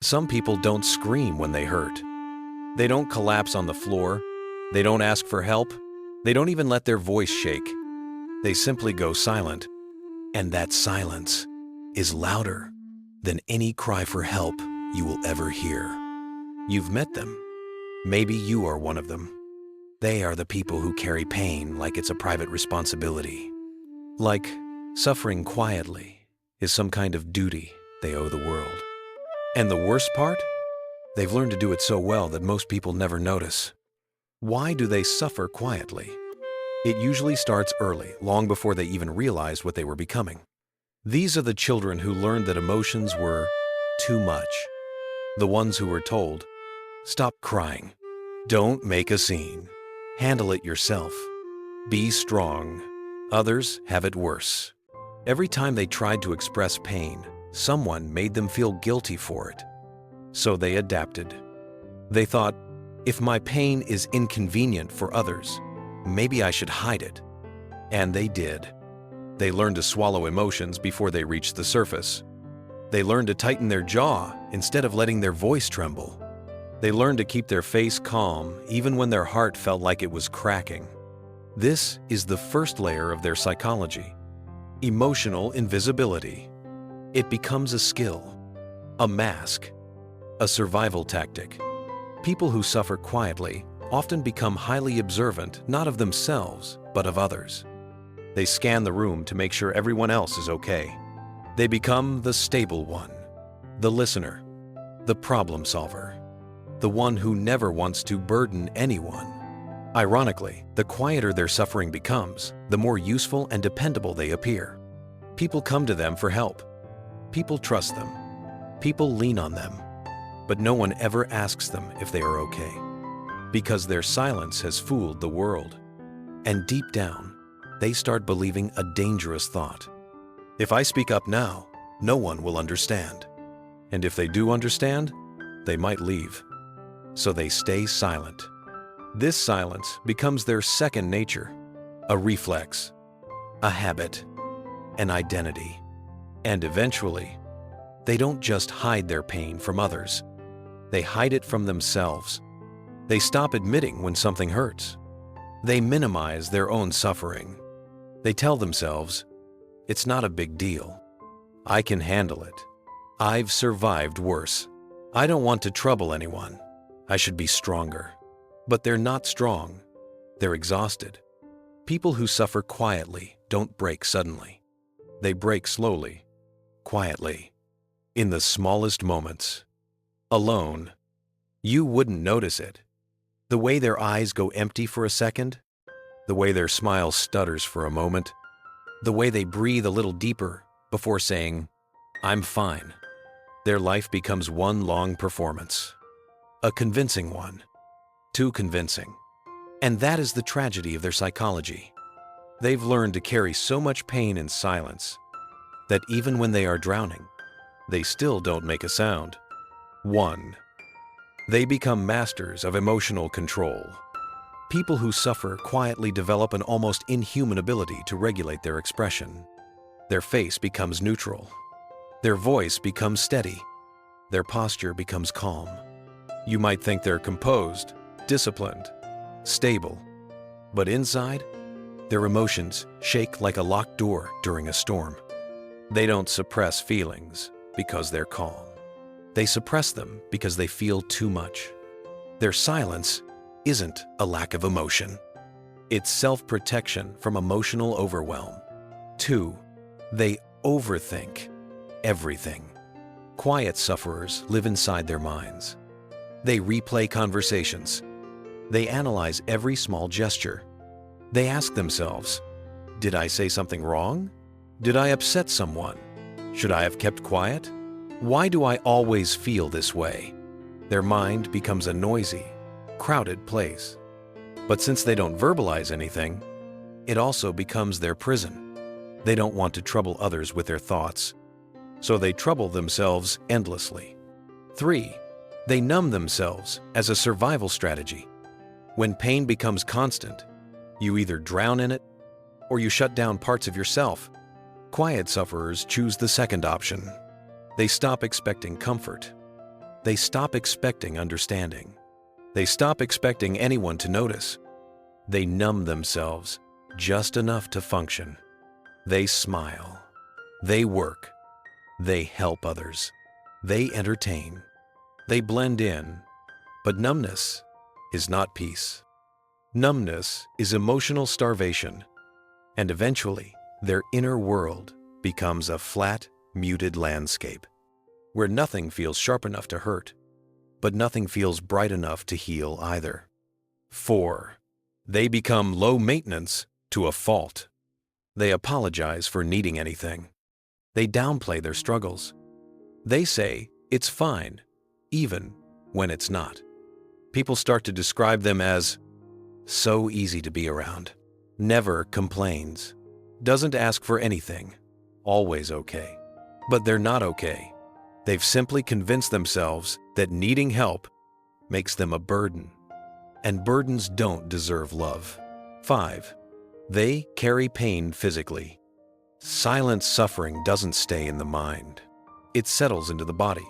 Some people don't scream when they hurt. They don't collapse on the floor. They don't ask for help. They don't even let their voice shake. They simply go silent. And that silence is louder than any cry for help you will ever hear. You've met them. Maybe you are one of them. They are the people who carry pain like it's a private responsibility. Like suffering quietly is some kind of duty they owe the world. And the worst part? They've learned to do it so well that most people never notice. Why do they suffer quietly? It usually starts early, long before they even realized what they were becoming. These are the children who learned that emotions were too much. The ones who were told, "Stop crying. Don't make a scene. Handle it yourself. Be strong." Others have it worse. Every time they tried to express pain, someone made them feel guilty for it. So they adapted. They thought, if my pain is inconvenient for others, maybe I should hide it. And they did. They learned to swallow emotions before they reached the surface. They learned to tighten their jaw instead of letting their voice tremble. They learned to keep their face calm even when their heart felt like it was cracking. This is the first layer of their psychology. Emotional invisibility. It becomes a skill, a mask, a survival tactic. People who suffer quietly often become highly observant, not of themselves, but of others. They scan the room to make sure everyone else is okay. They become the stable one, the listener, the problem solver, the one who never wants to burden anyone. Ironically, the quieter their suffering becomes, the more useful and dependable they appear. People come to them for help. People trust them. People lean on them. But no one ever asks them if they are okay, because their silence has fooled the world. And deep down, they start believing a dangerous thought. If I speak up now, no one will understand. And if they do understand, they might leave. So they stay silent. This silence becomes their second nature, a reflex, a habit, an identity. And eventually, they don't just hide their pain from others. They hide it from themselves. They stop admitting when something hurts. They minimize their own suffering. They tell themselves, "It's not a big deal. I can handle it. I've survived worse. I don't want to trouble anyone. I should be stronger." But they're not strong. They're exhausted. People who suffer quietly don't break suddenly. They break slowly, quietly, in the smallest moments. Alone. You wouldn't notice it. The way their eyes go empty for a second, the way their smile stutters for a moment, the way they breathe a little deeper before saying, "I'm fine." Their life becomes one long performance. A convincing one. Too convincing. And that is the tragedy of their psychology. They've learned to carry so much pain in silence that even when they are drowning, they still don't make a sound. 1. They become masters of emotional control. People who suffer quietly develop an almost inhuman ability to regulate their expression. Their face becomes neutral. Their voice becomes steady. Their posture becomes calm. You might think they're composed, disciplined, stable, but inside, their emotions shake like a locked door during a storm. They don't suppress feelings because they're calm. They suppress them because they feel too much. Their silence isn't a lack of emotion. It's self-protection from emotional overwhelm. 2. They overthink everything. Quiet sufferers live inside their minds. They replay conversations. They analyze every small gesture. They ask themselves, "Did I say something wrong? Did I upset someone? Should I have kept quiet? Why do I always feel this way?" Their mind becomes a noisy, crowded place. But since they don't verbalize anything, it also becomes their prison. They don't want to trouble others with their thoughts, so they trouble themselves endlessly. 3. They numb themselves as a survival strategy. When pain becomes constant, you either drown in it or you shut down parts of yourself. Quiet sufferers choose the second option. They stop expecting comfort. They stop expecting understanding. They stop expecting anyone to notice. They numb themselves just enough to function. They smile. They work. They help others. They entertain. They blend in. But numbness is not peace. Numbness is emotional starvation. And eventually, their inner world becomes a flat, muted landscape where nothing feels sharp enough to hurt, but nothing feels bright enough to heal either. 4. They become low maintenance to a fault. They apologize for needing anything. They downplay their struggles. They say it's fine, even when it's not. People start to describe them as so easy to be around, never complains, doesn't ask for anything, always okay. But they're not okay. They've simply convinced themselves that needing help makes them a burden, and burdens don't deserve love. 5. They carry pain physically. Silent suffering doesn't stay in the mind. It settles into the body.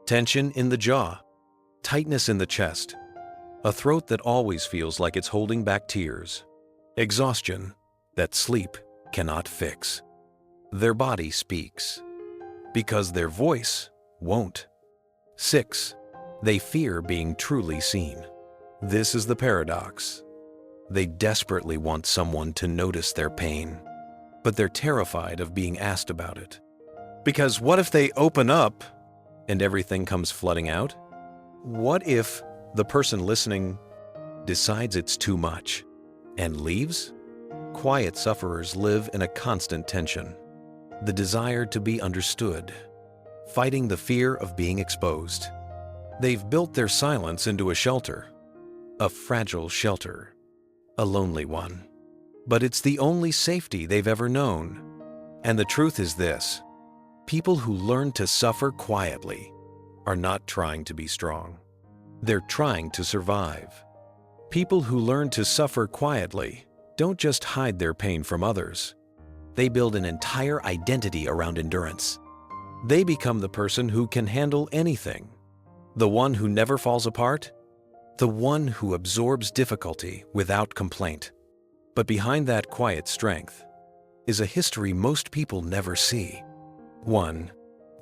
Tension in the jaw, tightness in the chest, a throat that always feels like it's holding back tears, exhaustion that sleep cannot fix. Their body speaks, because their voice won't. 6. They fear being truly seen. This is the paradox. They desperately want someone to notice their pain, but they're terrified of being asked about it. Because what if they open up and everything comes flooding out? What if the person listening decides it's too much and leaves? Quiet sufferers live in a constant tension. The desire to be understood, fighting the fear of being exposed. They've built their silence into a shelter, a fragile shelter, a lonely one. But it's the only safety they've ever known. And the truth is this: people who learn to suffer quietly are not trying to be strong. They're trying to survive. People who learn to suffer quietly don't just hide their pain from others. They build an entire identity around endurance. They become the person who can handle anything, the one who never falls apart, the one who absorbs difficulty without complaint. But behind that quiet strength is a history most people never see. 1.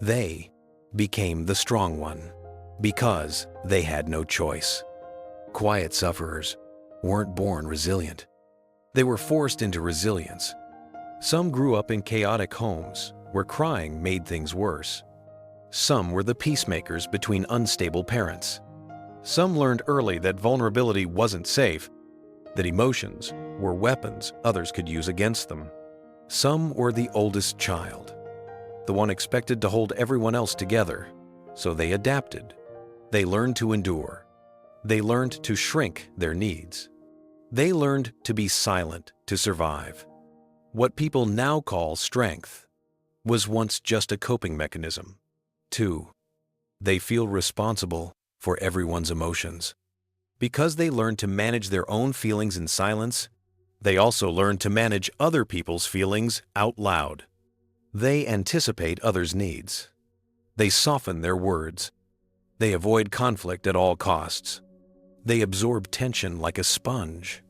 They became the strong one because they had no choice. Quiet sufferers weren't born resilient. They were forced into resilience. Some grew up in chaotic homes where crying made things worse. Some were the peacemakers between unstable parents. Some learned early that vulnerability wasn't safe, that emotions were weapons others could use against them. Some were the oldest child, the one expected to hold everyone else together, so they adapted. They learned to endure. They learned to shrink their needs. They learned to be silent to survive. What people now call strength was once just a coping mechanism. 2. They feel responsible for everyone's emotions. Because they learned to manage their own feelings in silence, they also learn to manage other people's feelings out loud. They anticipate others' needs. They soften their words. They avoid conflict at all costs. They absorb tension like a sponge.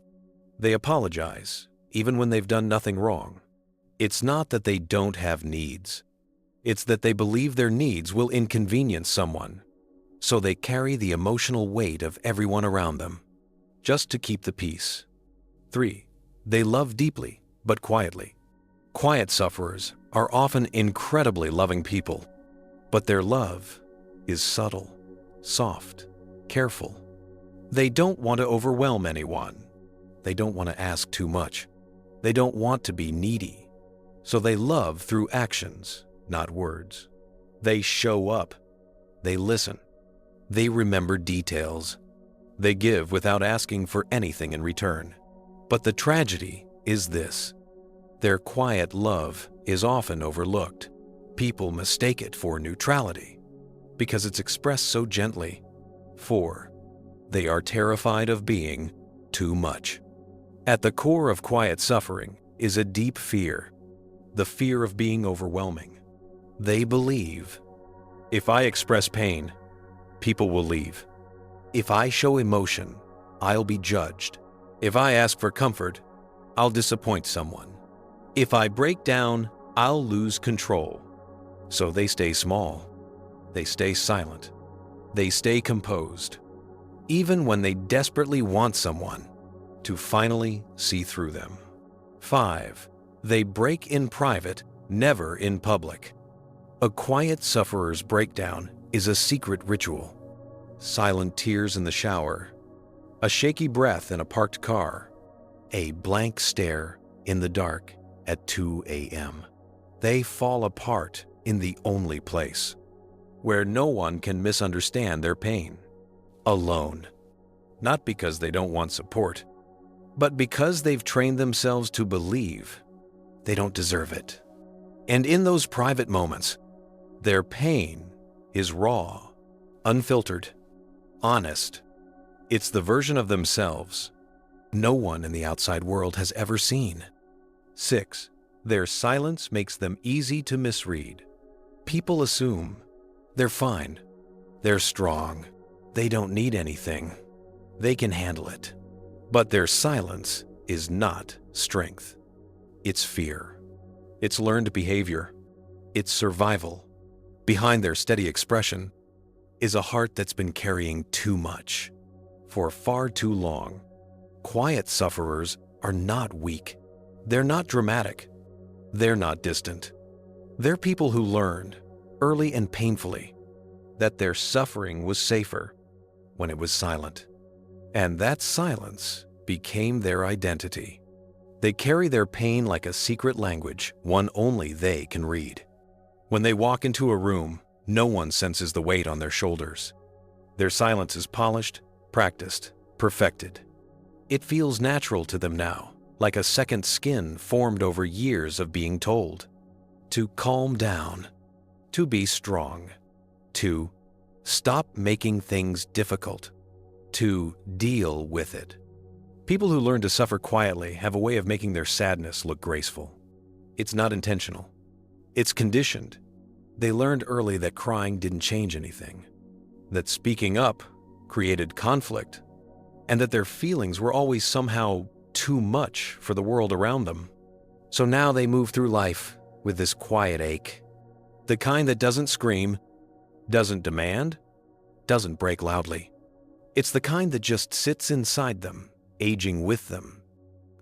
They apologize, even when they've done nothing wrong. It's not that they don't have needs. It's that they believe their needs will inconvenience someone, so they carry the emotional weight of everyone around them, just to keep the peace. 3. They love deeply, but quietly. Quiet sufferers are often incredibly loving people, but their love is subtle, soft, careful. They don't want to overwhelm anyone. They don't want to ask too much. They don't want to be needy. So they love through actions, not words. They show up. They listen. They remember details. They give without asking for anything in return. But the tragedy is this: their quiet love is often overlooked. People mistake it for neutrality because it's expressed so gently. 4. They are terrified of being too much. At the core of quiet suffering is a deep fear, the fear of being overwhelming. They believe, if I express pain, people will leave. If I show emotion, I'll be judged. If I ask for comfort, I'll disappoint someone. If I break down, I'll lose control. So they stay small. They stay silent. They stay composed, even when they desperately want someone to finally see through them. 5. They break in private, never in public. A quiet sufferer's breakdown is a secret ritual. Silent tears in the shower, a shaky breath in a parked car, a blank stare in the dark at 2 a.m. They fall apart in the only place where no one can misunderstand their pain. Alone. Not because they don't want support, but because they've trained themselves to believe they don't deserve it. And in those private moments, their pain is raw, unfiltered, honest. It's the version of themselves no one in the outside world has ever seen. 6. Their silence makes them easy to misread. People assume they're fine, they're strong, they don't need anything, they can handle it. But their silence is not strength. It's fear. It's learned behavior. It's survival. Behind their steady expression is a heart that's been carrying too much for far too long. Quiet sufferers are not weak. They're not dramatic. They're not distant. They're people who learned, early and painfully, that their suffering was safer when it was silent. And that silence became their identity. They carry their pain like a secret language, one only they can read. When they walk into a room, no one senses the weight on their shoulders. Their silence is polished, practiced, perfected. It feels natural to them now, like a second skin formed over years of being told to calm down, to be strong, to stop making things difficult, to deal with it. People who learn to suffer quietly have a way of making their sadness look graceful. It's not intentional. It's conditioned. They learned early that crying didn't change anything, that speaking up created conflict, and that their feelings were always somehow too much for the world around them. So now they move through life with this quiet ache, the kind that doesn't scream, doesn't demand, doesn't break loudly. It's the kind that just sits inside them, aging with them,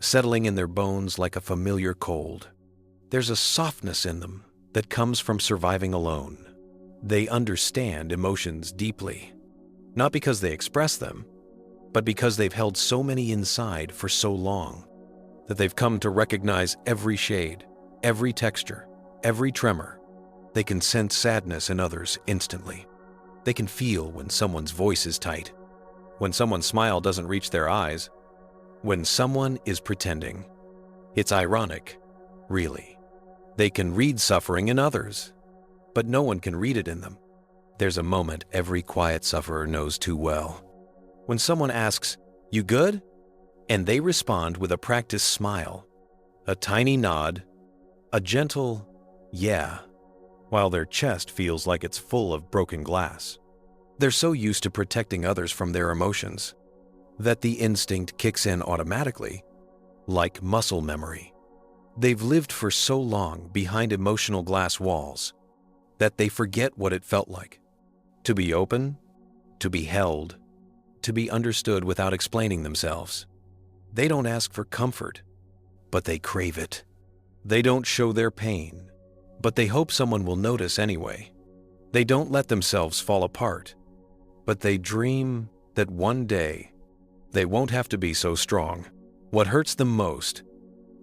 settling in their bones like a familiar cold. There's a softness in them that comes from surviving alone. They understand emotions deeply, not because they express them, but because they've held so many inside for so long that they've come to recognize every shade, every texture, every tremor. They can sense sadness in others instantly. They can feel when someone's voice is tight, when someone's smile doesn't reach their eyes, when someone is pretending. It's ironic, really. They can read suffering in others, but no one can read it in them. There's a moment every quiet sufferer knows too well. When someone asks, "You good?" and they respond with a practiced smile, a tiny nod, a gentle "yeah," while their chest feels like it's full of broken glass. They're so used to protecting others from their emotions that the instinct kicks in automatically, like muscle memory. They've lived for so long behind emotional glass walls that they forget what it felt like to be open, to be held, to be understood without explaining themselves. They don't ask for comfort, but they crave it. They don't show their pain, but they hope someone will notice anyway. They don't let themselves fall apart, but they dream that one day they won't have to be so strong. What hurts them most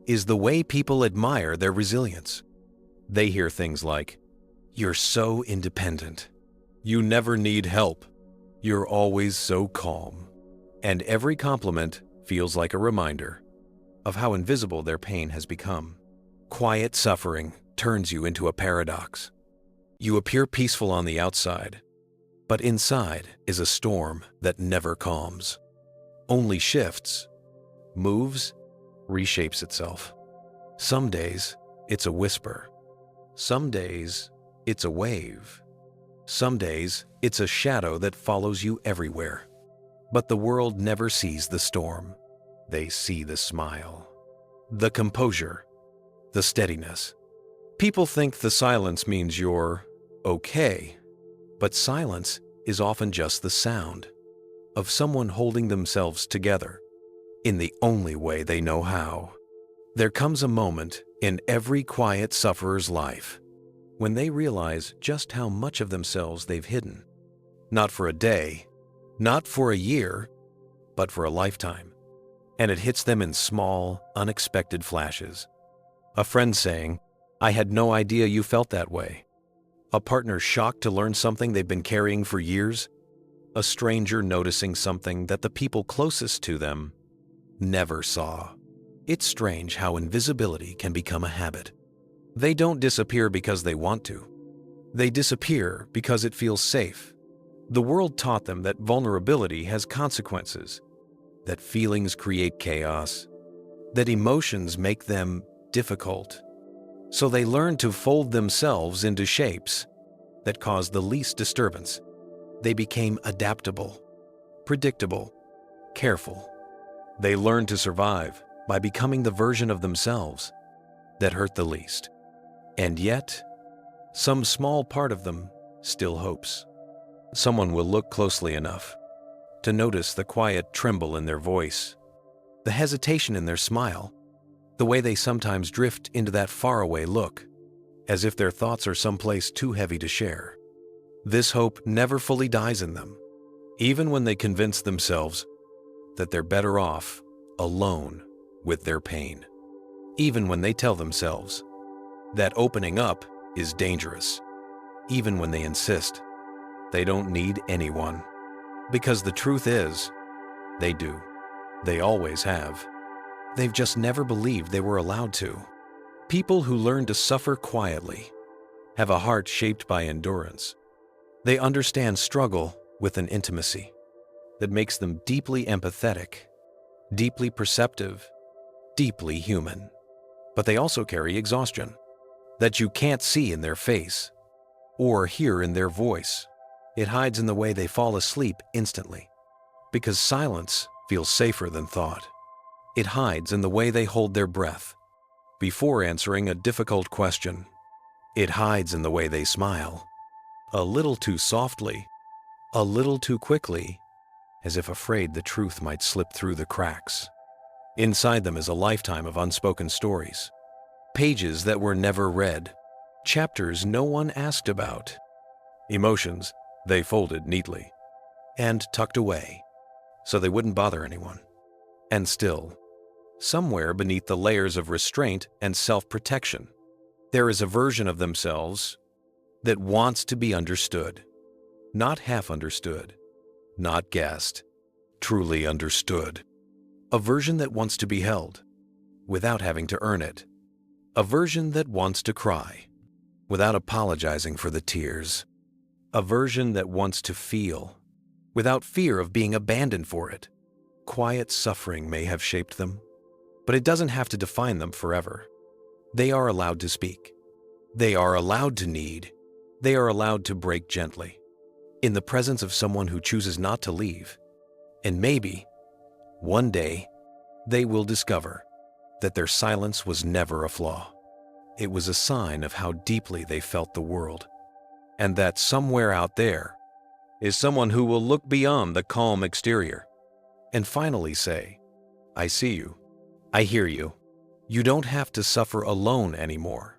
is the way people admire their resilience. They hear things like, "You're so independent. You never need help. You're always so calm." And every compliment feels like a reminder of how invisible their pain has become. Quiet suffering turns you into a paradox. You appear peaceful on the outside, but inside is a storm that never calms, only shifts, moves, reshapes itself. Some days, it's a whisper. Some days, it's a wave. Some days, it's a shadow that follows you everywhere. But the world never sees the storm. They see the smile, the composure, the steadiness. People think the silence means you're okay, but silence is often just the sound of someone holding themselves together in the only way they know how. There comes a moment in every quiet sufferer's life when they realize just how much of themselves they've hidden. Not for a day, not for a year, but for a lifetime. And it hits them in small, unexpected flashes. A friend saying, "I had no idea you felt that way." A partner shocked to learn something they've been carrying for years. A stranger noticing something that the people closest to them never saw. It's strange how invisibility can become a habit. They don't disappear because they want to. They disappear because it feels safe. The world taught them that vulnerability has consequences, that feelings create chaos, that emotions make them difficult. So they learn to fold themselves into shapes that cause the least disturbance. They became adaptable, predictable, careful. They learned to survive by becoming the version of themselves that hurt the least. And yet, some small part of them still hopes. Someone will look closely enough to notice the quiet tremble in their voice, the hesitation in their smile, the way they sometimes drift into that faraway look, as if their thoughts are someplace too heavy to share. This hope never fully dies in them, even when they convince themselves that they're better off alone with their pain. Even when they tell themselves that opening up is dangerous. Even when they insist they don't need anyone. Because the truth is, they do. They always have. They've just never believed they were allowed to. People who learn to suffer quietly have a heart shaped by endurance. They understand struggle with an intimacy that makes them deeply empathetic, deeply perceptive, deeply human. But they also carry exhaustion that you can't see in their face or hear in their voice. It hides in the way they fall asleep instantly, because silence feels safer than thought. It hides in the way they hold their breath before answering a difficult question. It hides in the way they smile, a little too softly, a little too quickly, as if afraid the truth might slip through the cracks. Inside them is a lifetime of unspoken stories, pages that were never read, chapters no one asked about, emotions they folded neatly and tucked away so they wouldn't bother anyone. And still, somewhere beneath the layers of restraint and self-protection, there is a version of themselves that wants to be understood, not half understood, not guessed, truly understood. A version that wants to be held without having to earn it. A version that wants to cry without apologizing for the tears. A version that wants to feel without fear of being abandoned for it. Quiet suffering may have shaped them, but it doesn't have to define them forever. They are allowed to speak. They are allowed to need. They are allowed to break gently in the presence of someone who chooses not to leave. And maybe, one day, they will discover that their silence was never a flaw. It was a sign of how deeply they felt the world, and that somewhere out there is someone who will look beyond the calm exterior and finally say, "I see you. I hear you. You don't have to suffer alone anymore."